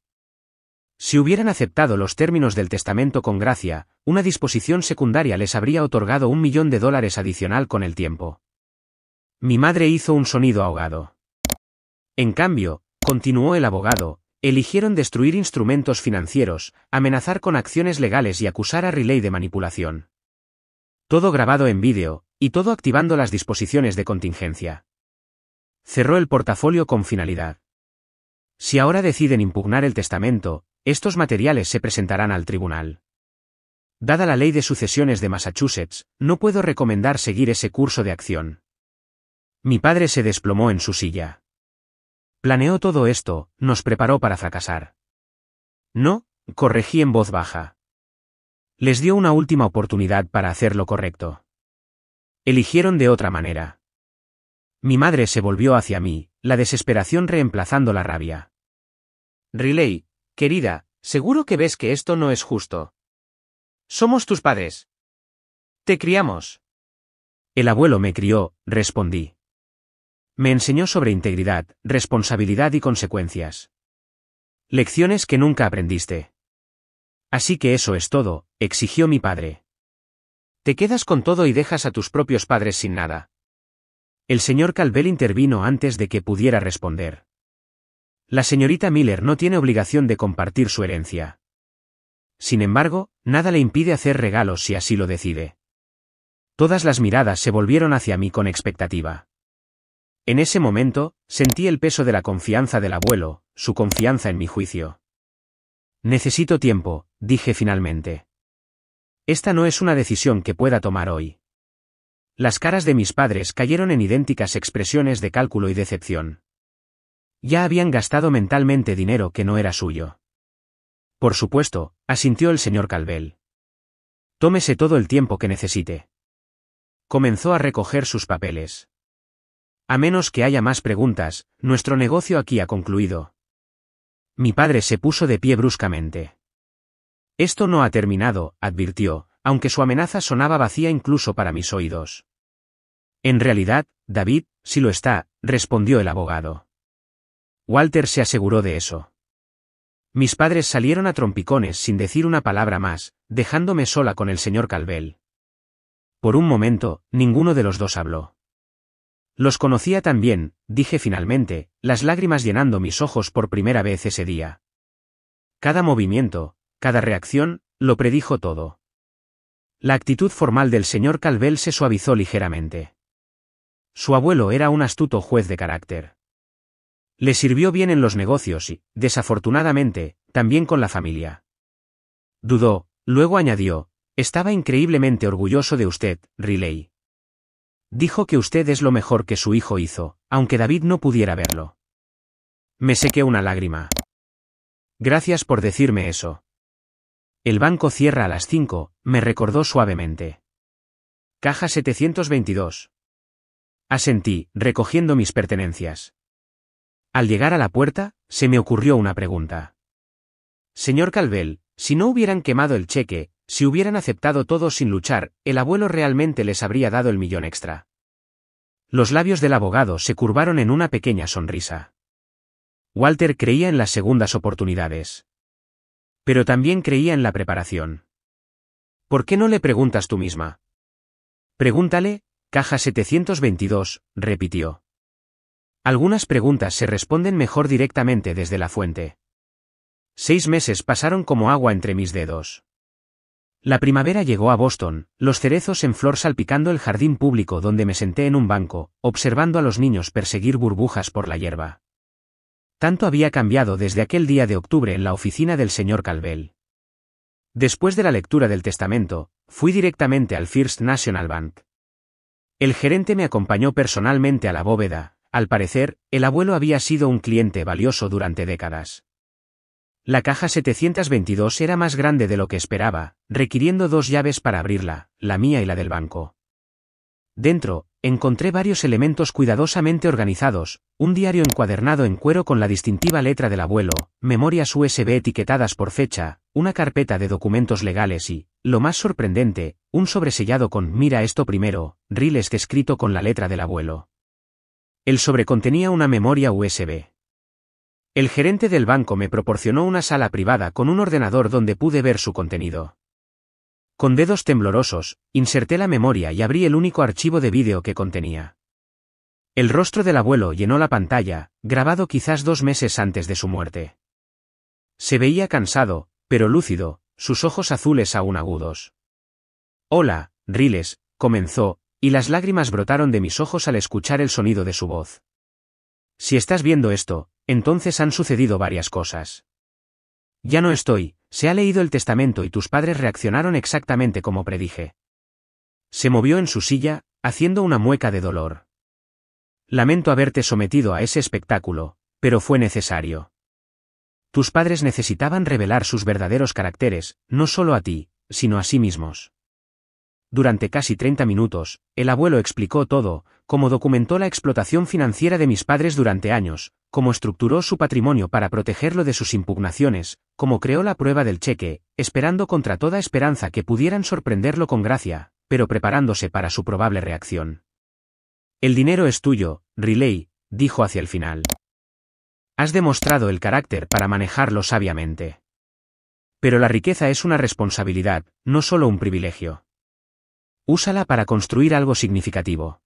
Si hubieran aceptado los términos del testamento con gracia, una disposición secundaria les habría otorgado $1 millón adicional con el tiempo. Mi madre hizo un sonido ahogado. En cambio, continuó el abogado, eligieron destruir instrumentos financieros, amenazar con acciones legales y acusar a Riley de manipulación. Todo grabado en vídeo, y todo activando las disposiciones de contingencia. Cerró el portafolio con finalidad. Si ahora deciden impugnar el testamento, estos materiales se presentarán al tribunal. Dada la ley de sucesiones de Massachusetts, no puedo recomendar seguir ese curso de acción. Mi padre se desplomó en su silla. Planeó todo esto, nos preparó para fracasar. No, corregí en voz baja. Les dio una última oportunidad para hacer lo correcto. Eligieron de otra manera. Mi madre se volvió hacia mí, la desesperación reemplazando la rabia. Riley, querida, seguro que ves que esto no es justo. Somos tus padres. Te criamos. El abuelo me crió, respondí. Me enseñó sobre integridad, responsabilidad y consecuencias. Lecciones que nunca aprendiste. Así que eso es todo, exigió mi padre. Te quedas con todo y dejas a tus propios padres sin nada. El señor Calvel intervino antes de que pudiera responder. La señorita Miller no tiene obligación de compartir su herencia. Sin embargo, nada le impide hacer regalos si así lo decide. Todas las miradas se volvieron hacia mí con expectativa. En ese momento, sentí el peso de la confianza del abuelo, su confianza en mi juicio. Necesito tiempo, dije finalmente. Esta no es una decisión que pueda tomar hoy. Las caras de mis padres cayeron en idénticas expresiones de cálculo y decepción. Ya habían gastado mentalmente dinero que no era suyo. Por supuesto, asintió el señor Calvel. Tómese todo el tiempo que necesite. Comenzó a recoger sus papeles. A menos que haya más preguntas, nuestro negocio aquí ha concluido. Mi padre se puso de pie bruscamente. Esto no ha terminado, advirtió, aunque su amenaza sonaba vacía incluso para mis oídos. En realidad, David, sí lo está, respondió el abogado. Walter se aseguró de eso. Mis padres salieron a trompicones sin decir una palabra más, dejándome sola con el señor Calvel. Por un momento, ninguno de los dos habló. Los conocía tan bien, dije finalmente, las lágrimas llenando mis ojos por primera vez ese día. Cada movimiento, cada reacción, lo predijo todo. La actitud formal del señor Calvel se suavizó ligeramente. Su abuelo era un astuto juez de carácter. Le sirvió bien en los negocios y, desafortunadamente, también con la familia. Dudó, luego añadió, estaba increíblemente orgulloso de usted, Riley. Dijo que usted es lo mejor que su hijo hizo, aunque David no pudiera verlo. Me sequé una lágrima. Gracias por decirme eso. El banco cierra a las 5, me recordó suavemente. Caja 722. Asentí, recogiendo mis pertenencias. Al llegar a la puerta, se me ocurrió una pregunta. Señor Calvel, si no hubieran quemado el cheque, si hubieran aceptado todo sin luchar, ¿el abuelo realmente les habría dado el millón extra? Los labios del abogado se curvaron en una pequeña sonrisa. Walter creía en las segundas oportunidades. Pero también creía en la preparación. ¿Por qué no le preguntas tú misma? Pregúntale, caja 722, repitió. Algunas preguntas se responden mejor directamente desde la fuente. 6 meses pasaron como agua entre mis dedos. La primavera llegó a Boston, los cerezos en flor salpicando el jardín público donde me senté en un banco, observando a los niños perseguir burbujas por la hierba. Tanto había cambiado desde aquel día de octubre en la oficina del señor Calvel. Después de la lectura del testamento, fui directamente al First National Bank. El gerente me acompañó personalmente a la bóveda. Al parecer, el abuelo había sido un cliente valioso durante décadas. La caja 722 era más grande de lo que esperaba, requiriendo 2 llaves para abrirla, la mía y la del banco. Dentro, encontré varios elementos cuidadosamente organizados, un diario encuadernado en cuero con la distintiva letra del abuelo, memorias USB etiquetadas por fecha, una carpeta de documentos legales y, lo más sorprendente, un sobresellado con «Mira esto primero», Riles escrito con la letra del abuelo. El sobre contenía una memoria USB. El gerente del banco me proporcionó una sala privada con un ordenador donde pude ver su contenido. Con dedos temblorosos, inserté la memoria y abrí el único archivo de vídeo que contenía. El rostro del abuelo llenó la pantalla, grabado quizás 2 meses antes de su muerte. Se veía cansado, pero lúcido, sus ojos azules aún agudos. «Hola, Riles», comenzó, y las lágrimas brotaron de mis ojos al escuchar el sonido de su voz. «Si estás viendo esto, entonces han sucedido varias cosas. Ya no estoy, se ha leído el testamento y tus padres reaccionaron exactamente como predije». Se movió en su silla, haciendo una mueca de dolor. «Lamento haberte sometido a ese espectáculo, pero fue necesario. Tus padres necesitaban revelar sus verdaderos caracteres, no solo a ti, sino a sí mismos». Durante casi 30 minutos, el abuelo explicó todo, cómo documentó la explotación financiera de mis padres durante años, cómo estructuró su patrimonio para protegerlo de sus impugnaciones, cómo creó la prueba del cheque, esperando contra toda esperanza que pudieran sorprenderlo con gracia, pero preparándose para su probable reacción. «El dinero es tuyo, Riley», dijo hacia el final. «Has demostrado el carácter para manejarlo sabiamente. Pero la riqueza es una responsabilidad, no solo un privilegio. Úsala para construir algo significativo.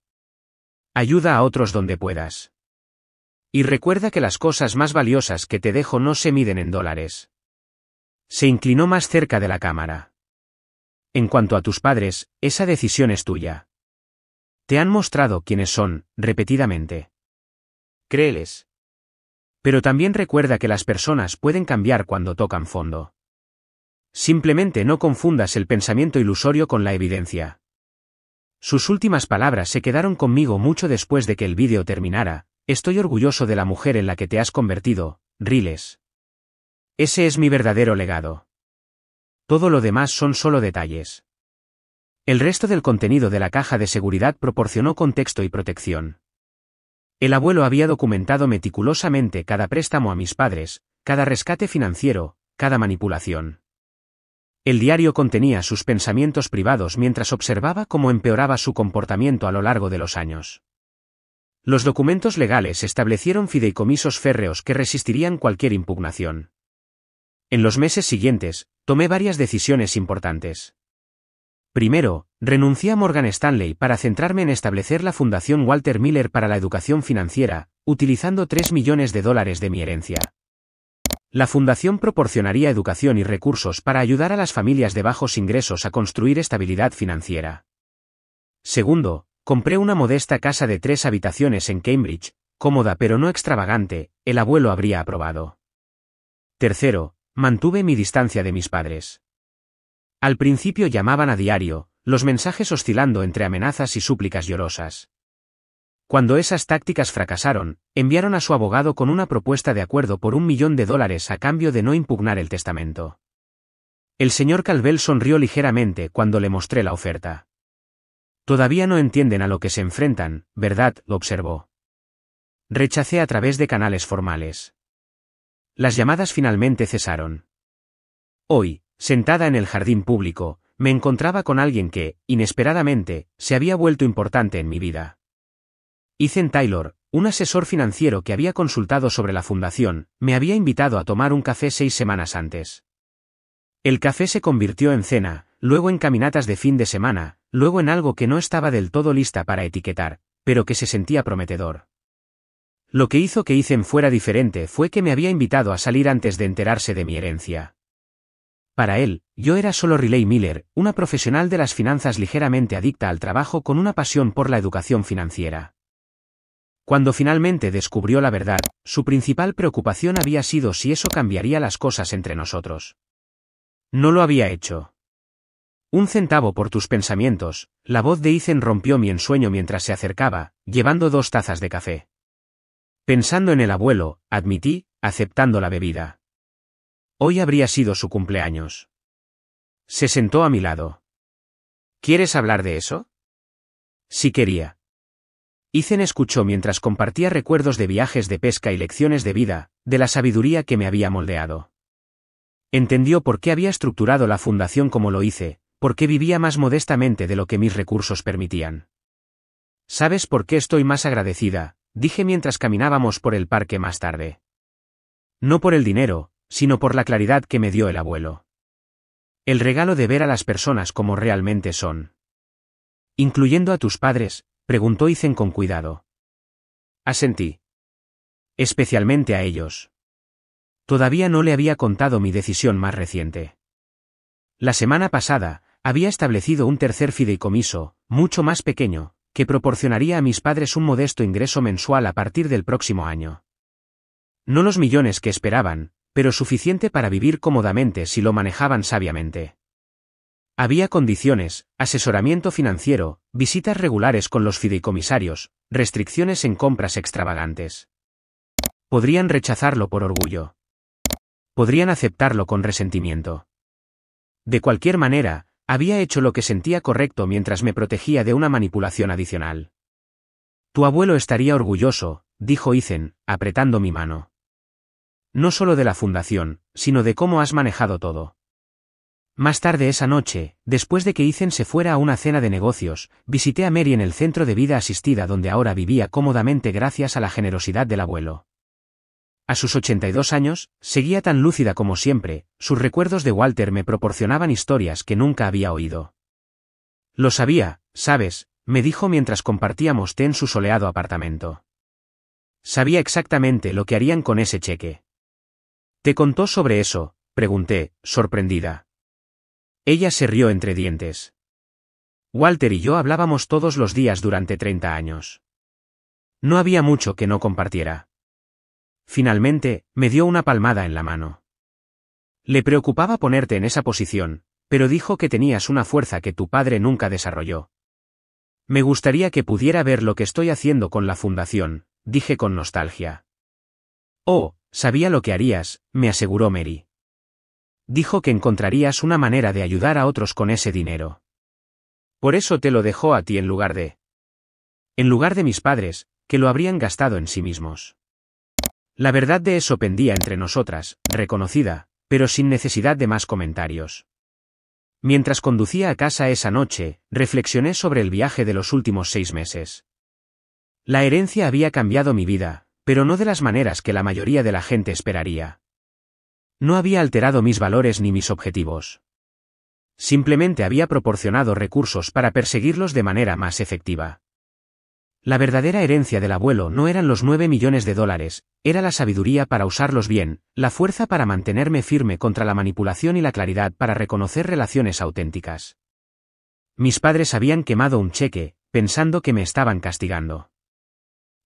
Ayuda a otros donde puedas. Y recuerda que las cosas más valiosas que te dejo no se miden en dólares». Se inclinó más cerca de la cámara. «En cuanto a tus padres, esa decisión es tuya. Te han mostrado quiénes son, repetidamente. Créeles. Pero también recuerda que las personas pueden cambiar cuando tocan fondo. Simplemente no confundas el pensamiento ilusorio con la evidencia». Sus últimas palabras se quedaron conmigo mucho después de que el vídeo terminara. «Estoy orgulloso de la mujer en la que te has convertido, Riles. Ese es mi verdadero legado. Todo lo demás son solo detalles». El resto del contenido de la caja de seguridad proporcionó contexto y protección. El abuelo había documentado meticulosamente cada préstamo a mis padres, cada rescate financiero, cada manipulación. El diario contenía sus pensamientos privados mientras observaba cómo empeoraba su comportamiento a lo largo de los años. Los documentos legales establecieron fideicomisos férreos que resistirían cualquier impugnación. En los meses siguientes, tomé varias decisiones importantes. Primero, renuncié a Morgan Stanley para centrarme en establecer la Fundación Walter Miller para la Educación Financiera, utilizando $3 millones de mi herencia. La fundación proporcionaría educación y recursos para ayudar a las familias de bajos ingresos a construir estabilidad financiera. Segundo, compré una modesta casa de 3 habitaciones en Cambridge, cómoda pero no extravagante, el abuelo habría aprobado. Tercero, mantuve mi distancia de mis padres. Al principio llamaban a diario, los mensajes oscilando entre amenazas y súplicas llorosas. Cuando esas tácticas fracasaron, enviaron a su abogado con una propuesta de acuerdo por $1 millón a cambio de no impugnar el testamento. El señor Calvel sonrió ligeramente cuando le mostré la oferta. «Todavía no entienden a lo que se enfrentan, ¿verdad?», lo observó. Rechacé a través de canales formales. Las llamadas finalmente cesaron. Hoy, sentada en el jardín público, me encontraba con alguien que, inesperadamente, se había vuelto importante en mi vida. Ethan Taylor, un asesor financiero que había consultado sobre la fundación, me había invitado a tomar un café 6 semanas antes. El café se convirtió en cena, luego en caminatas de fin de semana, luego en algo que no estaba del todo lista para etiquetar, pero que se sentía prometedor. Lo que hizo que Ethan fuera diferente fue que me había invitado a salir antes de enterarse de mi herencia. Para él, yo era solo Riley Miller, una profesional de las finanzas ligeramente adicta al trabajo con una pasión por la educación financiera. Cuando finalmente descubrió la verdad, su principal preocupación había sido si eso cambiaría las cosas entre nosotros. No lo había hecho. «1 centavo por tus pensamientos», la voz de Ethan rompió mi ensueño mientras se acercaba, llevando 2 tazas de café. Pensando en el abuelo, admití, aceptando la bebida. Hoy habría sido su cumpleaños. Se sentó a mi lado. ¿Quieres hablar de eso? Sí quería. Ethan escuchó mientras compartía recuerdos de viajes de pesca y lecciones de vida, de la sabiduría que me había moldeado. Entendió por qué había estructurado la fundación como lo hice, por qué vivía más modestamente de lo que mis recursos permitían. ¿Sabes por qué estoy más agradecida?, dije mientras caminábamos por el parque más tarde. No por el dinero, sino por la claridad que me dio el abuelo. El regalo de ver a las personas como realmente son. ¿Incluyendo a tus padres?, preguntó Ethan con cuidado. Asentí. Especialmente a ellos. Todavía no le había contado mi decisión más reciente. La semana pasada, había establecido un tercer fideicomiso, mucho más pequeño, que proporcionaría a mis padres un modesto ingreso mensual a partir del próximo año. No los millones que esperaban, pero suficiente para vivir cómodamente si lo manejaban sabiamente. Había condiciones, asesoramiento financiero, visitas regulares con los fideicomisarios, restricciones en compras extravagantes. Podrían rechazarlo por orgullo. Podrían aceptarlo con resentimiento. De cualquier manera, había hecho lo que sentía correcto mientras me protegía de una manipulación adicional. Tu abuelo estaría orgulloso, dijo Ethan, apretando mi mano. No solo de la fundación, sino de cómo has manejado todo. Más tarde esa noche, después de que Ethan se fuera a una cena de negocios, visité a Mary en el centro de vida asistida donde ahora vivía cómodamente gracias a la generosidad del abuelo. A sus 82 años, seguía tan lúcida como siempre, sus recuerdos de Walter me proporcionaban historias que nunca había oído. Lo sabía, ¿sabes?, me dijo mientras compartíamos té en su soleado apartamento. Sabía exactamente lo que harían con ese cheque. ¿Te contó sobre eso?, pregunté, sorprendida. Ella se rió entre dientes. Walter y yo hablábamos todos los días durante 30 años. No había mucho que no compartiera. Finalmente, me dio una palmada en la mano. Le preocupaba ponerte en esa posición, pero dijo que tenías una fuerza que tu padre nunca desarrolló. Me gustaría que pudiera ver lo que estoy haciendo con la fundación, dije con nostalgia. Oh, sabía lo que harías, me aseguró Mary. Dijo que encontrarías una manera de ayudar a otros con ese dinero. Por eso te lo dejó a ti en lugar de mis padres, que lo habrían gastado en sí mismos. La verdad de eso pendía entre nosotras, reconocida, pero sin necesidad de más comentarios. Mientras conducía a casa esa noche, reflexioné sobre el viaje de los últimos 6 meses. La herencia había cambiado mi vida, pero no de las maneras que la mayoría de la gente esperaría. No había alterado mis valores ni mis objetivos. Simplemente había proporcionado recursos para perseguirlos de manera más efectiva. La verdadera herencia del abuelo no eran los 9 millones de dólares, era la sabiduría para usarlos bien, la fuerza para mantenerme firme contra la manipulación y la claridad para reconocer relaciones auténticas. Mis padres habían quemado un cheque, pensando que me estaban castigando.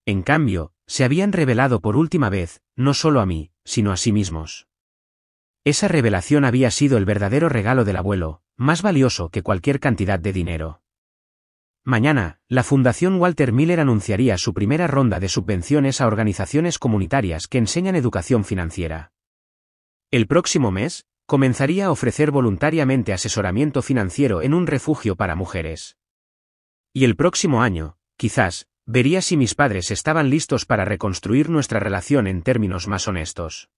En cambio, se habían revelado por última vez, no solo a mí, sino a sí mismos. Esa revelación había sido el verdadero regalo del abuelo, más valioso que cualquier cantidad de dinero. Mañana, la Fundación Walter Miller anunciaría su primera ronda de subvenciones a organizaciones comunitarias que enseñan educación financiera. El próximo mes, comenzaría a ofrecer voluntariamente asesoramiento financiero en un refugio para mujeres. Y el próximo año, quizás, vería si mis padres estaban listos para reconstruir nuestra relación en términos más honestos.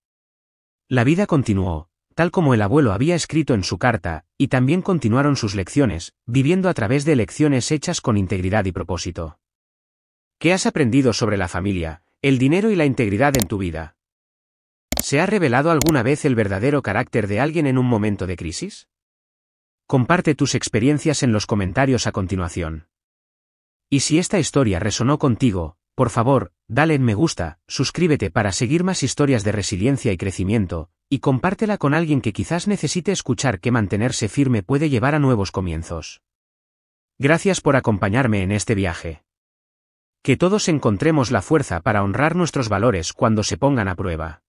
La vida continuó, tal como el abuelo había escrito en su carta, y también continuaron sus lecciones, viviendo a través de elecciones hechas con integridad y propósito. ¿Qué has aprendido sobre la familia, el dinero y la integridad en tu vida? ¿Se ha revelado alguna vez el verdadero carácter de alguien en un momento de crisis? Comparte tus experiencias en los comentarios a continuación. Y si esta historia resonó contigo, por favor, dale en me gusta, suscríbete para seguir más historias de resiliencia y crecimiento, y compártela con alguien que quizás necesite escuchar que mantenerse firme puede llevar a nuevos comienzos. Gracias por acompañarme en este viaje. Que todos encontremos la fuerza para honrar nuestros valores cuando se pongan a prueba.